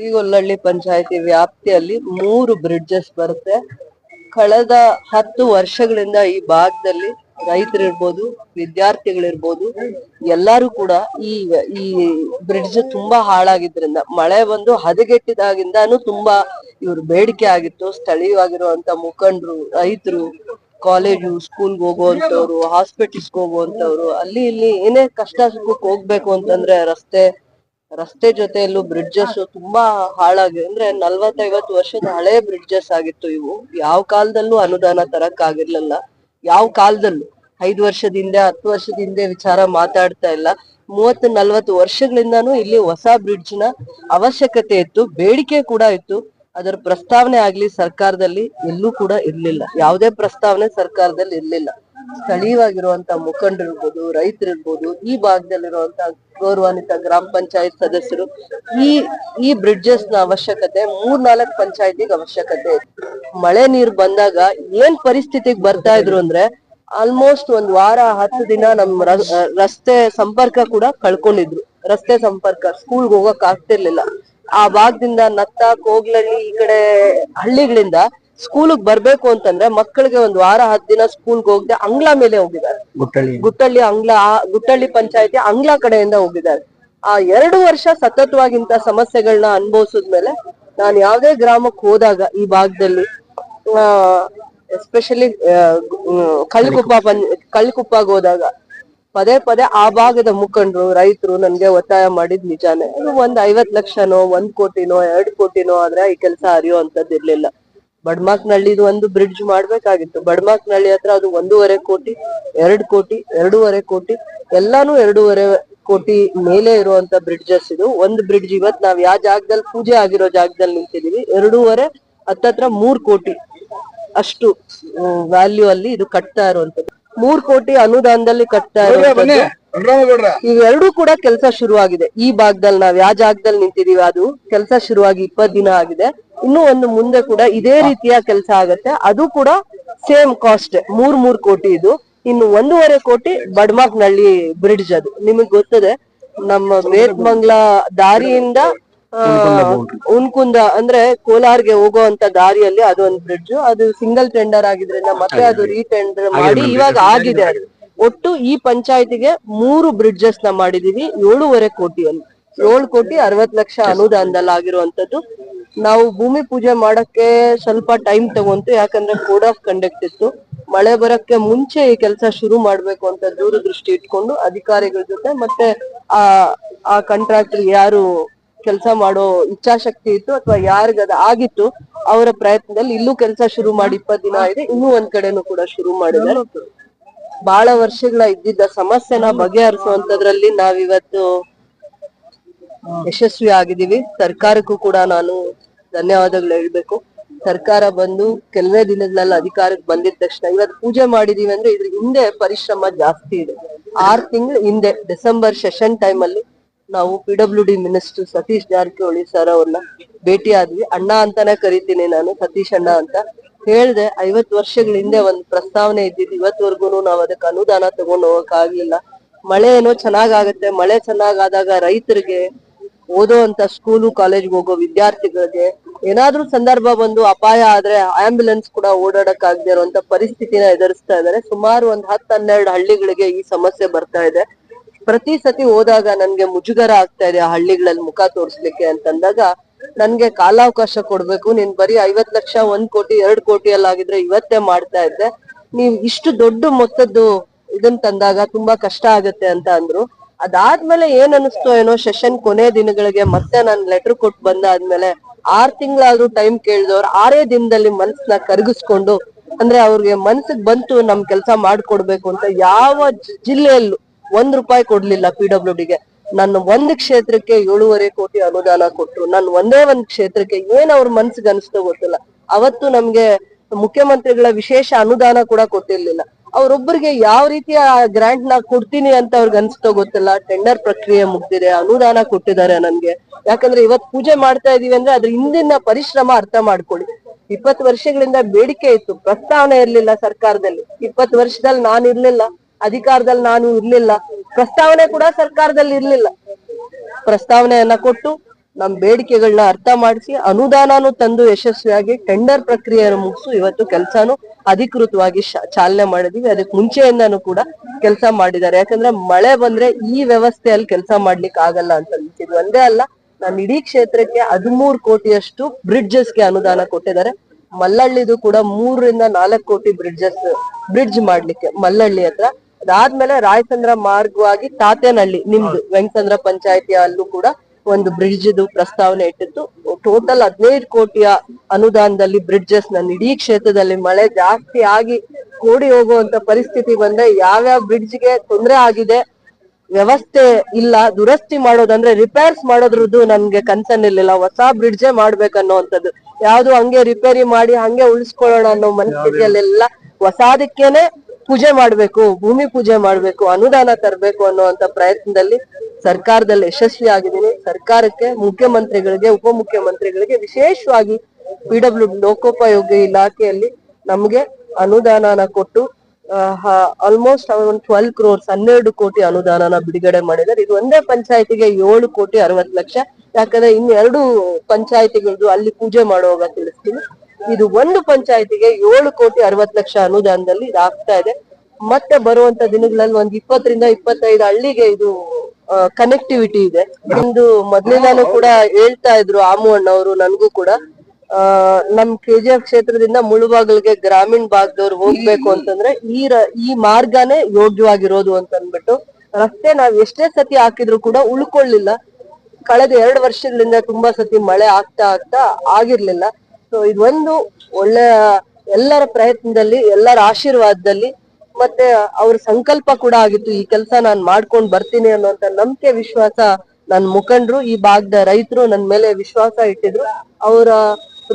ತೀಗೊಲ್ಲಹಳ್ಳಿ ಪಂಚಾಯತಿ ವ್ಯಾಪ್ತಿಯಲ್ಲಿ 3 ಬ್ರಿಡ್ಜಸ್ ಬರುತ್ತೆ. ಕಳೆದ 10 ವರ್ಷಗಳಿಂದ ಈ ಭಾಗದಲ್ಲಿ ರೈತರಿರ್ಬೋದು, ವಿದ್ಯಾರ್ಥಿಗಳಿರ್ಬೋದು, ಎಲ್ಲರೂ ಕೂಡ ಈ ಬ್ರಿಡ್ಜ್ ತುಂಬಾ ಹಾಳಾಗಿದ್ರಿಂದ, ಮಳೆ ಬಂದು ಹದಗೆಟ್ಟಿದಾಗಿಂದಾನು ತುಂಬಾ ಇವ್ರ ಬೇಡಿಕೆ ಆಗಿತ್ತು. ಸ್ಥಳೀಯವಾಗಿರುವಂತ ಮುಖಂಡರು, ರೈತರು, ಕಾಲೇಜು ಸ್ಕೂಲ್ಗೆ ಹೋಗುವಂತವ್ರು, ಹಾಸ್ಪಿಟಲ್ಸ್ಗೆ ಹೋಗುವಂತವ್ರು, ಅಲ್ಲಿ ಇಲ್ಲಿ ಏನೇ ಕಷ್ಟ ಸುಖಕ್ಕೆ ಹೋಗ್ಬೇಕು ಅಂತಂದ್ರೆ ರಸ್ತೆ ಜೊತೆಯಲ್ಲೂ ಬ್ರಿಡ್ಜಸ್ ತುಂಬಾ ಹಾಳಾಗಿ, ಅಂದ್ರೆ 40-50 ವರ್ಷದ ಹಳೆ ಬ್ರಿಡ್ಜಸ್ ಆಗಿತ್ತು ಇವು. ಯಾವ ಕಾಲದಲ್ಲೂ ಅನುದಾನ ತರಕ್ ಆಗಿರ್ಲಿಲ್ಲ. ಯಾವ ಕಾಲದಲ್ಲೂ 5 ವರ್ಷದ ಹಿಂದೆ 10 ವರ್ಷದ ಹಿಂದೆ ವಿಚಾರ ಮಾತಾಡ್ತಾ ಇಲ್ಲ. 30-40 ವರ್ಷಗಳಿಂದಾನು ಇಲ್ಲಿ ಹೊಸ ಬ್ರಿಡ್ಜ್ ನ ಅವಶ್ಯಕತೆ ಇತ್ತು, ಬೇಡಿಕೆ ಕೂಡ ಇತ್ತು. ಅದರ ಪ್ರಸ್ತಾವನೆ ಆಗ್ಲಿ ಸರ್ಕಾರದಲ್ಲಿ ಎಲ್ಲೂ ಕೂಡ ಇರ್ಲಿಲ್ಲ. ಯಾವುದೇ ಪ್ರಸ್ತಾವನೆ ಸರ್ಕಾರದಲ್ಲಿ ಇರ್ಲಿಲ್ಲ. ಸ್ಥಳೀಯವಾಗಿರುವಂತ ಮುಖಂಡರಿರ್ಬೋದು, ರೈತರಿರ್ಬೋದು, ಈ ಭಾಗದಲ್ಲಿರುವಂತ ಗೌರವಾನ್ವಿತ ಗ್ರಾಮ ಪಂಚಾಯತ್ ಸದಸ್ಯರು ಈ ಬ್ರಿಡ್ಜಸ್ ನ ಅವಶ್ಯಕತೆ 3-4 ಪಂಚಾಯತಿಗೆ ಅವಶ್ಯಕತೆ ಇತ್ತು. ಮಳೆ ನೀರ್ ಬಂದಾಗ ಏನ್ ಪರಿಸ್ಥಿತಿಗೆ ಬರ್ತಾ ಇದ್ರು ಅಂದ್ರೆ, ಆಲ್ಮೋಸ್ಟ್ 1 ವಾರ 10 ದಿನ ನಮ್ ರಸ್ತೆ ಸಂಪರ್ಕ ಕೂಡ ಕಳ್ಕೊಂಡಿದ್ರು. ರಸ್ತೆ ಸಂಪರ್ಕ, ಸ್ಕೂಲ್ಗೆ ಹೋಗಕ್ ಆಗ್ತಿರ್ಲಿಲ್ಲ. ಆ ಭಾಗದಿಂದ ನತ್ತ, ಕೋಗ್ಲಹಳ್ಳಿ, ಈ ಕಡೆ ಹಳ್ಳಿಗಳಿಂದ ಸ್ಕೂಲ್ಗೆ ಬರ್ಬೇಕು ಅಂತಂದ್ರೆ ಮಕ್ಕಳಿಗೆ 1 ವಾರ 10 ದಿನ ಸ್ಕೂಲ್ಗೆ ಹೋಗದೆ ಅಂಗ್ಲ ಮೇಲೆ ಹೋಗಿದ್ದಾರೆ. ಗುಟ್ಟಳ್ಳಿ ಪಂಚಾಯತಿ ಅಂಗ್ಲ ಕಡೆಯಿಂದ ಹೋಗಿದ್ದಾರೆ. ಆ 2 ವರ್ಷ ಸತತವಾಗಿಂತ ಸಮಸ್ಯೆಗಳನ್ನ ಅನುಭವಿಸಿದ್ಮೇಲೆ ನಾನು ಯಾವ್ದೇ ಗ್ರಾಮಕ್ಕೆ ಹೋದಾಗ ಈ ಭಾಗದಲ್ಲಿ ಎಸ್ಪೆಷಲಿ ಕಳ್ಳಿಕುಪ್ಪಗೆ ಹೋದಾಗ ಪದೇ ಪದೇ ಆ ಭಾಗದ ಮುಖಂಡರು, ರೈತರು ನನ್ಗೆ ಒತ್ತಾಯ ಮಾಡಿದ್ ನಿಜಾನೇ. ಒಂದ್ 50 ಲಕ್ಷನೋ 1 ಕೋಟಿನೋ 2 ಕೋಟಿನೋ ಆದ್ರೆ ಈ ಕೆಲಸ ಅರಿಯುವಂತದ್ದು ಇರ್ಲಿಲ್ಲ. ಬಡ್ಮಾಕ್ನಳ್ಳಿದು ಒಂದು ಬ್ರಿಡ್ಜ್ ಮಾಡ್ಬೇಕಾಗಿತ್ತು. ಬಡ್ಮಾಕ್ನಳ್ಳಿ ಹತ್ರ ಅದು 1.5 ಕೋಟಿ, 2 ಕೋಟಿ, 2.5 ಕೋಟಿ, ಎಲ್ಲಾನು 2.5 ಕೋಟಿ ಮೇಲೆ ಇರುವಂತ ಬ್ರಿಡ್ಜಸ್ ಇದು. ಒಂದು ಬ್ರಿಡ್ಜ್ ಇವತ್ ನಾವ್ ಯಾವ ಜಾಗದಲ್ಲಿ ಪೂಜೆ ಆಗಿರೋ ಜಾಗದಲ್ಲಿ ನಿಂತಿದೀವಿ, 2.5 ಹತ್ತತ್ರ 3 ಕೋಟಿ ಅಷ್ಟು ವ್ಯಾಲ್ಯೂ ಅಲ್ಲಿ ಇದು ಕಟ್ತಾ ಇರುವಂತದ್ದು. 3 ಕೋಟಿ ಅನುದಾನದಲ್ಲಿ ಕಟ್ತಾ ಇರುವಂತದ್ದು. ಇವೆರಡೂ ಕೂಡ ಕೆಲಸ ಶುರುವಾಗಿದೆ. ಈ ಭಾಗದಲ್ಲಿ ನಾವ್ ಯಾವ ಜಾಗದಲ್ಲಿ ನಿಂತಿದೀವಿ ಅದು ಕೆಲಸ ಶುರುವಾಗಿ 20 ದಿನ ಆಗಿದೆ. ಇನ್ನೂ ಒಂದು ಮುಂದೆ ಕೂಡ ಇದೇ ರೀತಿಯ ಕೆಲಸ ಆಗತ್ತೆ. ಅದು ಕೂಡ ಸೇಮ್ ಕಾಸ್ಟ್ 3 ಕೋಟಿ ಇದು. ಇನ್ನು 1.5 ಕೋಟಿ ಬಡ್ಮಾಕ್ನಳ್ಳಿ ಬ್ರಿಡ್ಜ್. ಅದು ನಿಮಗ್ ಗೊತ್ತದೆ, ನಮ್ಮ ಬೇತ್ಮಂಗ್ಲ ದಾರಿಯಿಂದ ಉನ್ಕುಂದ ಅಂದ್ರೆ ಕೋಲಾರ್ಗೆ ಹೋಗುವಂತ ದಾರಿಯಲ್ಲಿ ಅದೊಂದು ಬ್ರಿಡ್ಜ್. ಅದು ಸಿಂಗಲ್ ಟೆಂಡರ್ ಆಗಿದ್ರಿಂದ ಮತ್ತೆ ಅದು ರೀಟೆಂಡರ್ ಮಾಡಿ ಇವಾಗ ಆಗಿದೆ. ಅದು ಒಟ್ಟು ಈ ಪಂಚಾಯತಿಗೆ 3 ಬ್ರಿಡ್ಜಸ್ ನ ಮಾಡಿದೀವಿ 7.5 ಕೋಟಿಯಲ್ಲಿ. 7 ಕೋಟಿ 60 ಲಕ್ಷ ಅನುದಾನದಲ್ಲಿ ಆಗಿರುವಂತದ್ದು. ನಾವು ಭೂಮಿ ಪೂಜೆ ಮಾಡಕ್ಕೆ ಸ್ವಲ್ಪ ಟೈಮ್ ತಗೊಂತು, ಯಾಕಂದ್ರೆ ಕೋಡ್ ಆಫ್ ಕಂಡಕ್ಟ್ ಇತ್ತು. ಮಳೆ ಬರಕ್ಕೆ ಮುಂಚೆ ಈ ಕೆಲಸ ಶುರು ಮಾಡ್ಬೇಕು ಅಂತ ದೂರದೃಷ್ಟಿ ಇಟ್ಕೊಂಡು ಅಧಿಕಾರಿಗಳ ಜೊತೆ ಮತ್ತೆ ಆ ಕಾಂಟ್ರಾಕ್ಟರ್ ಯಾರು ಕೆಲಸ ಮಾಡೋ ಇಚ್ಛಾಶಕ್ತಿ ಇತ್ತು ಅಥವಾ ಯಾರಿಗದ ಆಗಿತ್ತು ಅವರ ಪ್ರಯತ್ನದಲ್ಲಿ ಇಲ್ಲೂ ಕೆಲಸ ಶುರು ಮಾಡಿ 20 ದಿನ ಆಗಿದೆ. ಇನ್ನೂ ಒಂದ್ ಕಡೆನೂ ಕೂಡ ಶುರು ಮಾಡಿದ್ದಾರೆ. ಬಹಳ ವರ್ಷಗಳ ಇದ್ದಿದ್ದ ಸಮಸ್ಯೆನ ಬಗೆಹರಿಸುವಂತದ್ರಲ್ಲಿ ನಾವಿವತ್ತು ಯಶಸ್ವಿ ಆಗಿದ್ದೀವಿ. ಸರ್ಕಾರಕ್ಕೂ ಕೂಡ ನಾನು ಧನ್ಯವಾದಗಳು ಹೇಳ್ಬೇಕು. ಸರ್ಕಾರ ಬಂದು ಕೆಲವೇ ದಿನಗಳಲ್ಲಿ ಅಧಿಕಾರಕ್ಕೆ ಬಂದಿದ ತಕ್ಷಣ ಇವತ್ತು ಪೂಜೆ ಮಾಡಿದೀವಿ ಅಂದ್ರೆ ಇದ್ರ ಹಿಂದೆ ಪರಿಶ್ರಮ ಜಾಸ್ತಿ ಇದೆ. 6 ತಿಂಗಳು ಹಿಂದೆ ಡಿಸೆಂಬರ್ ಸೆಷನ್ ಟೈಮ್ ಅಲ್ಲಿ ನಾವು PWD minister Satish Jarkiholi sir ಅವ್ರನ್ನ ಭೇಟಿ ಆದ್ವಿ. ಅಣ್ಣ ಅಂತಾನೆ ಕರಿತೀನಿ ನಾನು, ಸತೀಶ್ ಅಣ್ಣ ಅಂತ. ಹೇಳ್ದೆ 50 ವರ್ಷಗಳ ಹಿಂದೆ ಒಂದ್ ಪ್ರಸ್ತಾವನೆ ಇದ್ದಿದ್ದು, ಇವತ್ವರೆಗೂ ನಾವ್ ಅದಕ್ಕೆ ಅನುದಾನ ತಗೊಂಡ್ ಹೋಗಕ್ ಆಗ್ಲಿಲ್ಲ. ಮಳೆ ಏನೋ ಚೆನ್ನಾಗಾಗತ್ತೆ, ಮಳೆ ಚೆನ್ನಾಗಾದಾಗ ರೈತರಿಗೆ, ಓದೋ ಅಂತ ಸ್ಕೂಲು ಕಾಲೇಜ್ಗೆ ಹೋಗೋ ವಿದ್ಯಾರ್ಥಿಗಳಿಗೆ ಏನಾದ್ರೂ ಸಂದರ್ಭ ಬಂದು ಅಪಾಯ ಆದ್ರೆ ಆಂಬ್ಯುಲೆನ್ಸ್ ಕೂಡ ಓಡಾಡಕ್ ಆಗದೆ ಇರುವಂತ ಪರಿಸ್ಥಿತಿನ ಎದುರಿಸ್ತಾ ಇದಾರೆ. ಸುಮಾರು ಒಂದ್ 10-12 ಹಳ್ಳಿಗಳಿಗೆ ಈ ಸಮಸ್ಯೆ ಬರ್ತಾ ಇದೆ. ಪ್ರತಿ ಸತಿ ಹೋದಾಗ ನನ್ಗೆ ಮುಜುಗರ ಆಗ್ತಾ ಇದೆ ಆ ಹಳ್ಳಿಗಳಲ್ಲಿ ಮುಖ ತೋರ್ಸ್ಲಿಕ್ಕೆ ಅಂತಂದಾಗ, ನನ್ಗೆ ಕಾಲಾವಕಾಶ ಕೊಡ್ಬೇಕು. ನೀನ್ ಬರೀ 50 ಲಕ್ಷ 1 ಕೋಟಿ 2 ಕೋಟಿಯಲ್ಲಾಗಿದ್ರೆ ಇವತ್ತೇ ಮಾಡ್ತಾ ಇದ್ದೆ, ನೀವ್ ಇಷ್ಟು ದೊಡ್ಡ ಮೊತ್ತದ್ದು ಇದನ್ ತಂದಾಗ ತುಂಬಾ ಕಷ್ಟ ಆಗತ್ತೆ ಅಂತ ಅಂದ್ರು. ಅದಾದ್ಮೇಲೆ ಏನ್ ಅನಿಸ್ತೋ ಏನೋ, ಸೆಷನ್ ಕೊನೆ ದಿನಗಳಿಗೆ ಮತ್ತೆ ನಾನ್ ಲೆಟರ್ ಕೊಟ್ಟು ಬಂದಾದ್ಮೇಲೆ 6 ತಿಂಗಳಾದ್ರೂ ಟೈಮ್ ಕೇಳಿದವ್ರು 6 ದಿನದಲ್ಲಿ ಮನ್ಸನ್ನ ಕರಗಿಸ್ಕೊಂಡು, ಅಂದ್ರೆ ಅವ್ರಿಗೆ ಮನ್ಸಿಗೆ ಬಂತು ನಮ್ ಕೆಲ್ಸ ಮಾಡ್ಕೊಡ್ಬೇಕು ಅಂತ, ಯಾವ ಜಿಲ್ಲೆಯಲ್ಲೂ 1 ರೂಪಾಯಿ ಕೊಡ್ಲಿಲ್ಲ PWDಗೆ. ನನ್ನ ಒಂದು ಕ್ಷೇತ್ರಕ್ಕೆ 7.5 ಕೋಟಿ ಅನುದಾನ ಕೊಟ್ರು. ನಾನು ಒಂದೇ ಒಂದ್ ಕ್ಷೇತ್ರಕ್ಕೆ ಏನ್ ಅವ್ರ ಮನ್ಸಿಗೆ ಅನಿಸ್ತೋ ಗೊತ್ತಿಲ್ಲ. ಅವತ್ತು ನಮ್ಗೆ ಮುಖ್ಯಮಂತ್ರಿಗಳ ವಿಶೇಷ ಅನುದಾನ ಕೂಡ ಕೊಟ್ಟಿರ್ಲಿಲ್ಲ. ಅವ್ರೊಬ್ಬರಿಗೆ ಯಾವ ರೀತಿಯ ಗ್ರಾಂಟ್ ನ ಕೊಡ್ತೀನಿ ಅಂತ ಅವ್ರಿಗೆ ಅನ್ಸ್ತೋ ಗೊತ್ತಿಲ್ಲ. ಟೆಂಡರ್ ಪ್ರಕ್ರಿಯೆ ಮುಗ್ದಿದೆ, ಅನುದಾನ ಕೊಟ್ಟಿದ್ದಾರೆ ನನ್ಗೆ. ಯಾಕಂದ್ರೆ ಇವತ್ ಪೂಜೆ ಮಾಡ್ತಾ ಇದೀವಿ ಅಂದ್ರೆ ಅದ್ರ ಹಿಂದಿನ ಪರಿಶ್ರಮ ಅರ್ಥ ಮಾಡ್ಕೊಳ್ಳಿ. 20 ವರ್ಷಗಳಿಂದ ಬೇಡಿಕೆ ಇತ್ತು, ಪ್ರಸ್ತಾವನೆ ಇರ್ಲಿಲ್ಲ ಸರ್ಕಾರದಲ್ಲಿ. 20 ವರ್ಷದಲ್ಲಿ ನಾನು ಇರ್ಲಿಲ್ಲ, ಅಧಿಕಾರದಲ್ಲಿ ನಾನು ಇರ್ಲಿಲ್ಲ, ಪ್ರಸ್ತಾವನೆ ಕೂಡ ಸರ್ಕಾರದಲ್ಲಿ ಇರ್ಲಿಲ್ಲ. ಪ್ರಸ್ತಾವನೆಯನ್ನ ಕೊಟ್ಟು ನಮ್ ಬೇಡಿಕೆಗಳನ್ನ ಅರ್ಥ ಮಾಡಿಸಿ ಅನುದಾನನು ತಂದು ಯಶಸ್ವಿಯಾಗಿ ಟೆಂಡರ್ ಪ್ರಕ್ರಿಯೆಯನ್ನು ಮುಗಿಸು ಇವತ್ತು ಕೆಲಸನು ಅಧಿಕೃತವಾಗಿ ಚಾಲನೆ ಮಾಡಿದೀವಿ. ಅದಕ್ಕೆ ಮುಂಚೆಯಿಂದಾನು ಕೂಡ ಕೆಲಸ ಮಾಡಿದ್ದಾರೆ. ಯಾಕಂದ್ರೆ ಮಳೆ ಬಂದ್ರೆ ಈ ವ್ಯವಸ್ಥೆಯಲ್ಲಿ ಕೆಲಸ ಮಾಡ್ಲಿಕ್ಕೆ ಆಗಲ್ಲ ಅಂತ ಅನ್ಸಿದ್ವಿ. ಒಂದೇ ಅಲ್ಲ, ನಾನು ಇಡೀ ಕ್ಷೇತ್ರಕ್ಕೆ 13 ಕೋಟಿಯಷ್ಟು ಬ್ರಿಡ್ಜಸ್ಗೆ ಅನುದಾನ ಕೊಟ್ಟಿದ್ದಾರೆ. ಮಲ್ಲಳ್ಳಿದು ಕೂಡ 3 ರಿಂದ 4 ಕೋಟಿ ಬ್ರಿಡ್ಜ್ ಮಾಡ್ಲಿಕ್ಕೆ ಮಲ್ಲಳ್ಳಿ ಹತ್ರ. ಅದಾದ್ಮೇಲೆ ರಾಯಚಂದ್ರ ಮಾರ್ಗವಾಗಿ ತಾತೇನಹಳ್ಳಿ ನಿಮ್ದು ವೆಂಕಟೇಂದ್ರ ಪಂಚಾಯತಿ ಅಲ್ಲೂ ಕೂಡ ಒಂದು ಬ್ರಿಡ್ಜ್ ಪ್ರಸ್ತಾವನೆ ಇಟ್ಟಿತ್ತು. ಟೋಟಲ್ 15 ಕೋಟಿಯ ಅನುದಾನದಲ್ಲಿ ಬ್ರಿಡ್ಜಸ್ ನನ್ನ ಇಡೀ ಕ್ಷೇತ್ರದಲ್ಲಿ ಮಳೆ ಜಾಸ್ತಿ ಆಗಿ ಕೂಡಿ ಹೋಗುವಂತ ಪರಿಸ್ಥಿತಿ ಬಂದ್ರೆ ಯಾವ್ಯಾವ ಬ್ರಿಡ್ಜ್ಗೆ ತೊಂದರೆ ಆಗಿದೆ, ವ್ಯವಸ್ಥೆ ಇಲ್ಲ, ದುರಸ್ತಿ ಮಾಡೋದಂದ್ರೆ ರಿಪೇರ್ಸ್ ಮಾಡೋದ್ರದ್ದು ನನ್ಗೆ ಕನ್ಸರ್ನ್ ಇರ್ಲಿಲ್ಲ. ಹೊಸ ಬ್ರಿಡ್ಜೇ ಮಾಡ್ಬೇಕನ್ನೋಂಥದ್ದು, ಯಾವ್ದು ಹಂಗೆ ರಿಪೇರಿ ಮಾಡಿ ಹಂಗೆ ಉಳಿಸ್ಕೊಳ್ಳೋಣ ಅನ್ನೋ ಮನಸ್ಥಿತಿಯಲ್ಲೆಲ್ಲ ಹೊಸಾದಕ್ಕೇನೆ ಪೂಜೆ ಮಾಡ್ಬೇಕು, ಭೂಮಿ ಪೂಜೆ ಮಾಡ್ಬೇಕು, ಅನುದಾನ ತರಬೇಕು ಅನ್ನುವಂತ ಪ್ರಯತ್ನದಲ್ಲಿ ಸರ್ಕಾರದಲ್ಲಿ ಯಶಸ್ವಿ ಆಗಿದ್ದೀನಿ. ಸರ್ಕಾರಕ್ಕೆ, ಮುಖ್ಯಮಂತ್ರಿಗಳಿಗೆ, ಉಪಮುಖ್ಯಮಂತ್ರಿಗಳಿಗೆ, ವಿಶೇಷವಾಗಿ PW ಲೋಕೋಪಯೋಗಿ ಇಲಾಖೆಯಲ್ಲಿ ನಮ್ಗೆ ಅನುದಾನನ ಕೊಟ್ಟು ಆಲ್ಮೋಸ್ಟ್ 12 crores 12 ಕೋಟಿ ಅನುದಾನನ ಬಿಡುಗಡೆ ಮಾಡಿದ್ದಾರೆ. ಇದು ಒಂದೇ ಪಂಚಾಯತಿಗೆ 7 ಕೋಟಿ 60 ಲಕ್ಷ. ಯಾಕಂದ್ರೆ ಇನ್ನೆರಡು ಪಂಚಾಯತಿಗಳದ್ದು ಅಲ್ಲಿ ಪೂಜೆ ಮಾಡುವಾಗ ತಿಳಿಸ್ತೀನಿ. ಇದು ಒಂದು ಪಂಚಾಯತಿಗೆ 7 ಕೋಟಿ 60 ಲಕ್ಷ ಅನುದಾನದಲ್ಲಿ ಇದಾಗ್ತಾ ಇದೆ. ಮತ್ತೆ ಬರುವಂತ ದಿನಗಳಲ್ಲಿ 20 ರಿಂದ 25 ಹಳ್ಳಿಗೆ ಇದು ಕನೆಕ್ಟಿವಿಟಿ ಇದೆ. ನಿಮ್ದು ಮೊದ್ಲಿಂದಾನು ಕೂಡ ಹೇಳ್ತಾ ಇದ್ರು ಆಮು ಅಣ್ಣವರು, ನನ್ಗೂ ಕೂಡ ನಮ್ KGF ಕ್ಷೇತ್ರದಿಂದ ಮುಳುಬಾಗಿಲಿಗೆ ಗ್ರಾಮೀಣ ಭಾಗದವ್ರು ಹೋಗ್ಬೇಕು ಅಂತಂದ್ರೆ ಈ ಮಾರ್ಗನೇ ಯೋಗ್ಯವಾಗಿರೋದು ಅಂತ ಅಂದ್ಬಿಟ್ಟು, ರಸ್ತೆ ನಾವ್ ಎಷ್ಟೇ ಸತಿ ಹಾಕಿದ್ರು ಕೂಡ ಉಳ್ಕೊಳ್ಳಿಲ್ಲ. ಕಳೆದ 2 ವರ್ಷಗಳಿಂದ ತುಂಬಾ ಸತಿ ಮಳೆ ಆಗ್ತಾ ಆಗಿರ್ಲಿಲ್ಲ. ಸೊ ಇದೊಂದು ಒಳ್ಳೆ ಎಲ್ಲರ ಪ್ರಯತ್ನದಲ್ಲಿ, ಎಲ್ಲರ ಆಶೀರ್ವಾದದಲ್ಲಿ, ಮತ್ತೆ ಅವ್ರ ಸಂಕಲ್ಪ ಕೂಡ ಆಗಿತ್ತು. ಈ ಕೆಲಸ ನಾನ್ ಮಾಡ್ಕೊಂಡ್ ಬರ್ತೀನಿ ಅನ್ನೋಂತ ನಂಬಿಕೆ, ವಿಶ್ವಾಸ ನನ್ ಮುಖಂಡ್ರು, ಈ ಭಾಗದ ರೈತರು ನನ್ ಮೇಲೆ ವಿಶ್ವಾಸ ಇಟ್ಟಿದ್ರು. ಅವರ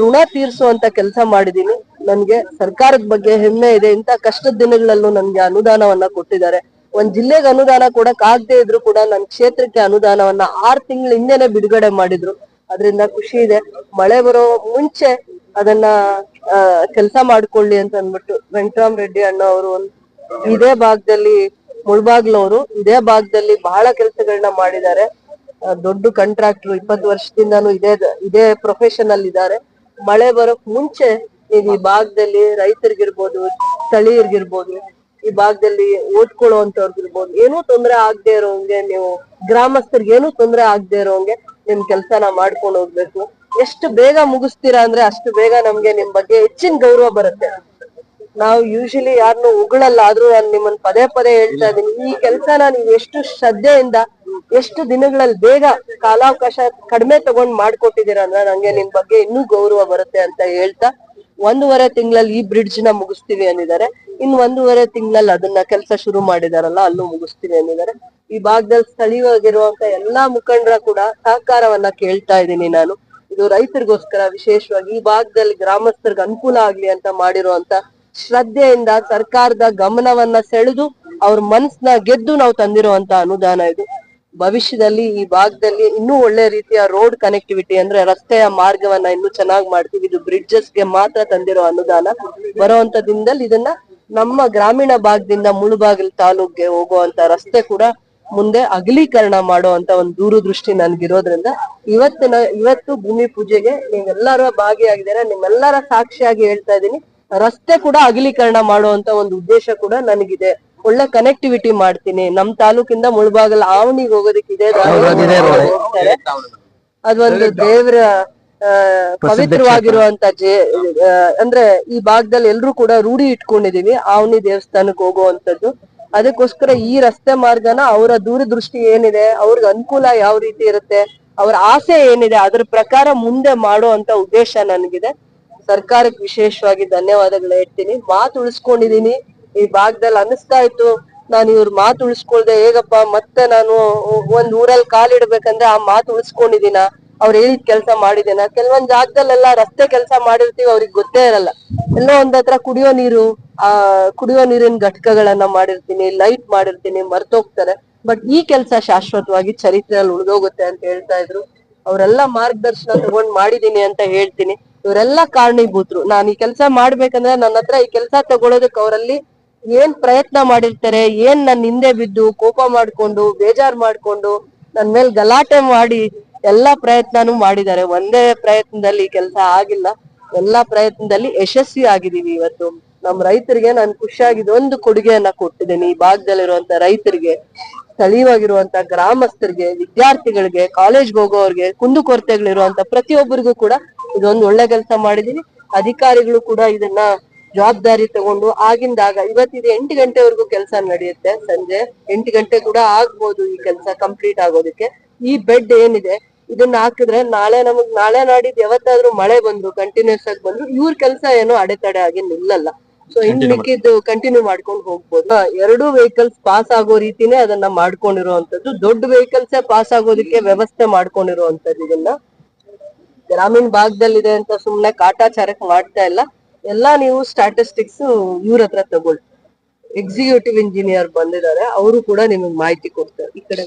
ಋಣ ತೀರ್ಸುವಂತ ಕೆಲಸ ಮಾಡಿದೀನಿ. ನನ್ಗೆ ಸರ್ಕಾರದ ಬಗ್ಗೆ ಹೆಮ್ಮೆ ಇದೆ. ಇಂತ ಕಷ್ಟದ ದಿನಗಳಲ್ಲೂ ನನ್ಗೆ ಅನುದಾನವನ್ನ ಕೊಟ್ಟಿದ್ದಾರೆ. ಒಂದ್ ಜಿಲ್ಲೆಗೆ ಅನುದಾನ ಕೊಡಕ್ ಆಗದೆ ಇದ್ರು ಕೂಡ ನನ್ ಕ್ಷೇತ್ರಕ್ಕೆ ಅನುದಾನವನ್ನ 6 ತಿಂಗಳ ಹಿಂದೆನೆ ಬಿಡುಗಡೆ ಮಾಡಿದ್ರು. ಅದರಿಂದ ಖುಷಿ ಇದೆ. ಮಳೆ ಬರೋ ಮುಂಚೆ ಅದನ್ನ ಕೆಲಸ ಮಾಡ್ಕೊಳ್ಳಿ ಅಂತ ಅಂದ್ಬಿಟ್ಟು ವೆಂಕಟರಾಮ್ ರೆಡ್ಡಿ ಅಣ್ಣ ಅವರು ಇದೇ ಭಾಗದಲ್ಲಿ, ಮುಳಬಾಗ್ಲವರು ಇದೇ ಭಾಗದಲ್ಲಿ ಬಹಳ ಕೆಲಸಗಳನ್ನ ಮಾಡಿದ್ದಾರೆ. ದೊಡ್ಡ ಕಾಂಟ್ರಾಕ್ಟರ್, 20 ವರ್ಷದಿಂದಾನು ಇದೇ ಪ್ರೊಫೆಷನ್ ಅಲ್ಲಿ ಇದ್ದಾರೆ. ಮಳೆ ಬರೋಕ್ ಮುಂಚೆ ನೀವು ಈ ಭಾಗದಲ್ಲಿ ರೈತರಿಗಿರ್ಬೋದು, ಸ್ಥಳೀಯರಿಗಿರ್ಬೋದು, ಈ ಭಾಗದಲ್ಲಿ ಓದ್ಕೊಳ್ಳುವಂತವ್ರಿಗಿರ್ಬೋದು, ಏನೂ ತೊಂದರೆ ಆಗದೆ ಇರೋಂಗೆ, ನೀವು ಗ್ರಾಮಸ್ಥರಿಗೆ ಏನೂ ತೊಂದರೆ ಆಗದೆ ಇರೋಂಗೆ ನಿಮ್ ಕೆಲ್ಸನ ಮಾಡ್ಕೊಂಡು ಹೋಗ್ಬೇಕು. ಎಷ್ಟು ಬೇಗ ಮುಗಿಸ್ತೀರಾ ಅಂದ್ರೆ ಅಷ್ಟು ಬೇಗ ನಮ್ಗೆ ನಿಮ್ ಬಗ್ಗೆ ಹೆಚ್ಚಿನ ಗೌರವ ಬರುತ್ತೆ. ನಾವು ಯೂಶಲಿ ಯಾರನ್ನು ಉಗಳಲ್ಲ, ಆದ್ರೂ ನಾನು ನಿಮ್ಮನ್ನ ಪದೇ ಪದೇ ಹೇಳ್ತಾ ಇದೀನಿ, ಈ ಕೆಲ್ಸನ ನೀವು ಎಷ್ಟು ಶ್ರದ್ಧೆಯಿಂದ ಎಷ್ಟು ದಿನಗಳಲ್ಲಿ ಬೇಗ ಕಾಲಾವಕಾಶ ಕಡಿಮೆ ತಗೊಂಡ್ ಮಾಡ್ಕೊಟ್ಟಿದೀರ ಅಂದ್ರೆ ನಂಗೆ ನಿಮ್ ಬಗ್ಗೆ ಇನ್ನೂ ಗೌರವ ಬರುತ್ತೆ ಅಂತ ಹೇಳ್ತಾ, 1.5 ತಿಂಗಳಲ್ಲಿ ಈ ಬ್ರಿಡ್ಜ್ ನ ಮುಗಿಸ್ತೀವಿ ಅಂದಿದ್ದಾರೆ. ಇನ್ 1.5 ತಿಂಗಳಲ್ಲಿ ಅದನ್ನ ಕೆಲಸ ಶುರು ಮಾಡಿದಾರಲ್ಲ, ಅಲ್ಲೂ ಮುಗಿಸ್ತೀವಿ ಅಂದಿದ್ದಾರೆ. ಈ ಭಾಗದಲ್ಲಿ ಸ್ಥಳೀಯವಾಗಿರುವಂತ ಎಲ್ಲಾ ಮುಖಂಡರ ಕೂಡ ಸಹಕಾರವನ್ನ ಕೇಳ್ತಾ ಇದ್ದೀನಿ ನಾನು. ಇದು ರೈತರಿಗೋಸ್ಕರ, ವಿಶೇಷವಾಗಿ ಈ ಭಾಗದಲ್ಲಿ ಗ್ರಾಮಸ್ಥರಿಗೆ ಅನುಕೂಲ ಆಗ್ಲಿ ಅಂತ ಮಾಡಿರುವಂತ ಶ್ರದ್ಧೆಯಿಂದ ಸರ್ಕಾರದ ಗಮನವನ್ನ ಸೆಳೆದು ಅವ್ರ ಮನಸ್ಸನ್ನ ಗೆದ್ದು ನಾವು ತಂದಿರುವಂತ ಅನುದಾನ ಇದು. ಭವಿಷ್ಯದಲ್ಲಿ ಈ ಭಾಗದಲ್ಲಿ ಇನ್ನೂ ಒಳ್ಳೆ ರೀತಿಯ ರೋಡ್ ಕನೆಕ್ಟಿವಿಟಿ, ಅಂದ್ರೆ ರಸ್ತೆಯ ಮಾರ್ಗವನ್ನ ಇನ್ನೂ ಚೆನ್ನಾಗಿ ಮಾಡ್ತೀವಿ. ಇದು ಬ್ರಿಡ್ಜಸ್ಗೆ ಮಾತ್ರ ತಂದಿರೋ ಅನುದಾನ. ಬರುವಂತ ದಿನದಲ್ಲಿ ಇದನ್ನ ನಮ್ಮ ಗ್ರಾಮೀಣ ಭಾಗದಿಂದ ಮುಳುಬಾಗಿಲು ತಾಲೂಕ್ಗೆ ಹೋಗುವಂತ ರಸ್ತೆ ಕೂಡ ಮುಂದೆ ಅಗಲೀಕರಣ ಮಾಡುವಂತ ಒಂದು ದೂರದೃಷ್ಟಿ ನನ್ಗಿರೋದ್ರಿಂದ ಇವತ್ತು ಭೂಮಿ ಪೂಜೆಗೆ ನೀವೆಲ್ಲರೂ ಭಾಗಿಯಾಗಿದ್ದೀರಾ. ನಿಮ್ಮೆಲ್ಲರ ಸಾಕ್ಷಿಯಾಗಿ ಹೇಳ್ತಾ ಇದ್ದೀನಿ, ರಸ್ತೆ ಕೂಡ ಅಗಲೀಕರಣ ಮಾಡುವಂತ ಒಂದು ಉದ್ದೇಶ ಕೂಡ ನನಗಿದೆ. ಒಳ್ಳೆ ಕನೆಕ್ಟಿವಿಟಿ ಮಾಡ್ತೀನಿ. ನಮ್ ತಾಲೂಕಿಂದ ಮುಳಬಾಗಲ್ ಆವನಿಗೆ ಹೋಗೋದಕ್ಕೆ ಇದೆ ಹೋಗ್ತಾರೆ. ಅದೊಂದು ದೇವರ ಪವಿತ್ರವಾಗಿರುವಂತ ಅಂದ್ರೆ ಈ ಭಾಗದಲ್ಲಿ ಎಲ್ರು ಕೂಡ ರೂಢಿ ಇಟ್ಕೊಂಡಿದೀವಿ ಆವನಿ ದೇವಸ್ಥಾನಕ್ಕೆ ಹೋಗುವಂತದ್ದು. ಅದಕ್ಕೋಸ್ಕರ ಈ ರಸ್ತೆ ಮಾರ್ಗನ ಅವರ ದೂರದೃಷ್ಟಿ ಏನಿದೆ, ಅವ್ರಿಗೆ ಅನುಕೂಲ ಯಾವ ರೀತಿ ಇರುತ್ತೆ, ಅವ್ರ ಆಸೆ ಏನಿದೆ, ಅದ್ರ ಪ್ರಕಾರ ಮುಂದೆ ಮಾಡುವಂತ ಉದ್ದೇಶ ನನಗಿದೆ. ಸರ್ಕಾರಕ್ಕೆ ವಿಶೇಷವಾಗಿ ಧನ್ಯವಾದಗಳು ಹೇಳ್ತೀನಿ. ಮಾತು ಉಳಿಸ್ಕೊಂಡಿದೀನಿ. ಈ ಭಾಗದಲ್ಲಿ ಅನಿಸ್ತಾ ಇತ್ತು ನಾನು ಇವ್ರ ಮಾತು ಉಳಿಸ್ಕೊಳ್ದೆ ಹೇಗಪ್ಪ, ಮತ್ತೆ ನಾನು ಒಂದ್ ಊರಲ್ಲಿ ಕಾಲಿಡ್ಬೇಕಂದ್ರೆ ಆ ಮಾತು ಉಳಿಸ್ಕೊಂಡಿದೀನ, ಅವ್ರು ಹೇಳಿದ ಕೆಲ್ಸ ಮಾಡಿದೀನ. ಕೆಲವೊಂದ್ ಜಾಗದಲ್ಲೆಲ್ಲ ರಸ್ತೆ ಕೆಲಸ ಮಾಡಿರ್ತೀವಿ, ಅವ್ರಿಗೆ ಗೊತ್ತೇ ಇರಲ್ಲ. ಎಲ್ಲೋ ಒಂದ್ ಹತ್ರ ಕುಡಿಯೋ ನೀರಿನ ಘಟಕಗಳನ್ನ ಮಾಡಿರ್ತೀನಿ, ಲೈಟ್ ಮಾಡಿರ್ತೀನಿ, ಮರ್ತೋಗ್ತಾರೆ. ಬಟ್ ಈ ಕೆಲ್ಸ ಶಾಶ್ವತವಾಗಿ ಚರಿತ್ರೆಯಲ್ಲಿ ಉಳಿದೋಗುತ್ತೆ ಅಂತ ಹೇಳ್ತಾ ಇದ್ರು. ಅವರೆಲ್ಲ ಮಾರ್ಗದರ್ಶನ ತಗೊಂಡ್ ಮಾಡಿದೀನಿ ಅಂತ ಹೇಳ್ತೀನಿ. ಇವರೆಲ್ಲ ಕಾರಣೀಭೂತರು. ನಾನು ಈ ಕೆಲ್ಸ ಮಾಡ್ಬೇಕಂದ್ರೆ ನನ್ನ ಹತ್ರ ಈ ಕೆಲ್ಸ ತಗೊಳೋದಕ್ಕೆ ಅವರಲ್ಲಿ ಏನ್ ಪ್ರಯತ್ನ ಮಾಡಿರ್ತಾರೆ, ಏನ್ ನನ್ ಹಿಂದೆ ಬಿದ್ದು ಕೋಪ ಮಾಡ್ಕೊಂಡು ಬೇಜಾರ್ ಮಾಡ್ಕೊಂಡು ನನ್ ಮೇಲ್ ಗಲಾಟೆ ಮಾಡಿ ಎಲ್ಲಾ ಪ್ರಯತ್ನನೂ ಮಾಡಿದ್ದಾರೆ. ಒಂದೇ ಪ್ರಯತ್ನದಲ್ಲಿ ಕೆಲಸ ಆಗಿಲ್ಲ, ಎಲ್ಲಾ ಪ್ರಯತ್ನದಲ್ಲಿ ಯಶಸ್ವಿ ಆಗಿದೀವಿ. ಇವತ್ತು ನಮ್ ರೈತರಿಗೆ ನಾನು ಖುಷಿಯಾಗಿದ್ದು ಒಂದು ಕೊಡುಗೆಯನ್ನ ಕೊಟ್ಟಿದ್ದೀನಿ ಈ ಭಾಗದಲ್ಲಿರುವಂತ ರೈತರಿಗೆ, ಸ್ಥಳೀಯವಾಗಿರುವಂತ ಗ್ರಾಮಸ್ಥರಿಗೆ, ವಿದ್ಯಾರ್ಥಿಗಳಿಗೆ, ಕಾಲೇಜ್ಗೆ ಹೋಗೋರ್ಗೆ, ಕುಂದುಕೊರತೆಗಳಿರುವಂತ ಪ್ರತಿಯೊಬ್ಬರಿಗೂ ಕೂಡ ಇದೊಂದು ಒಳ್ಳೆ ಕೆಲಸ ಮಾಡಿದೀನಿ. ಅಧಿಕಾರಿಗಳು ಕೂಡ ಇದನ್ನ ಜವಾಬ್ದಾರಿ ತಗೊಂಡು ಆಗಿಂದಾಗ ಇವತ್ತಿದೆ 8 ಗಂಟೆವರೆಗೂ ಕೆಲಸ ನಡೆಯುತ್ತೆ. ಸಂಜೆ 8 ಗಂಟೆ ಕೂಡ ಆಗ್ಬೋದು ಈ ಕೆಲಸ ಕಂಪ್ಲೀಟ್ ಆಗೋದಕ್ಕೆ. ಈ ಬೆಡ್ ಏನಿದೆ ಇದನ್ನ ಹಾಕಿದ್ರೆ ನಾಳೆ ನಾಡಿದ್ದು ಯಾವತ್ತಾದ್ರೂ ಮಳೆ ಬಂದ್ರು ಕಂಟಿನ್ಯೂಸ್ ಆಗಿ ಬಂದ್ರು ಇವ್ರ ಕೆಲಸ ಏನು ಅಡೆತಡೆ ಆಗಿ ನಿಲ್ಲಲ್ಲ. ಸೊ ಇನ್ ಮಿಕ್ಕಿದ್ದು ಕಂಟಿನ್ಯೂ ಮಾಡ್ಕೊಂಡು ಹೋಗ್ಬೋದು. ಎರಡು ವೆಹಿಕಲ್ಸ್ ಪಾಸ್ ಆಗೋ ರೀತಿನೇ ಅದನ್ನ ಮಾಡ್ಕೊಂಡಿರುವಂತದ್ದು. ದೊಡ್ಡ ವೆಹಿಕಲ್ಸ್ ಪಾಸ್ ಆಗೋದಕ್ಕೆ ವ್ಯವಸ್ಥೆ ಮಾಡ್ಕೊಂಡಿರುವಂತದ್ದು. ಇದನ್ನ ಗ್ರಾಮೀಣ ಭಾಗದಲ್ಲಿದೆ ಅಂತ ಸುಮ್ನೆ ಕಾಟಾಚಾರಕ್ಕೆ ಮಾಡ್ತಾ ಇಲ್ಲ. ಎಲ್ಲಾ ನೀವು ಸ್ಟಾಟಿಸ್ಟಿಕ್ಸ್ ಇವ್ರ ಹತ್ರ ತಗೊಳ್ಳಿ. ಎಕ್ಸಿಕ್ಯೂಟಿವ್ ಇಂಜಿನಿಯರ್ ಬಂದಿದ್ದಾರೆ, ಅವರು ಕೂಡ ನಿಮಗೆ ಮಾಹಿತಿ ಕೊಡ್ತಾರೆ ಈ ಕಡೆ.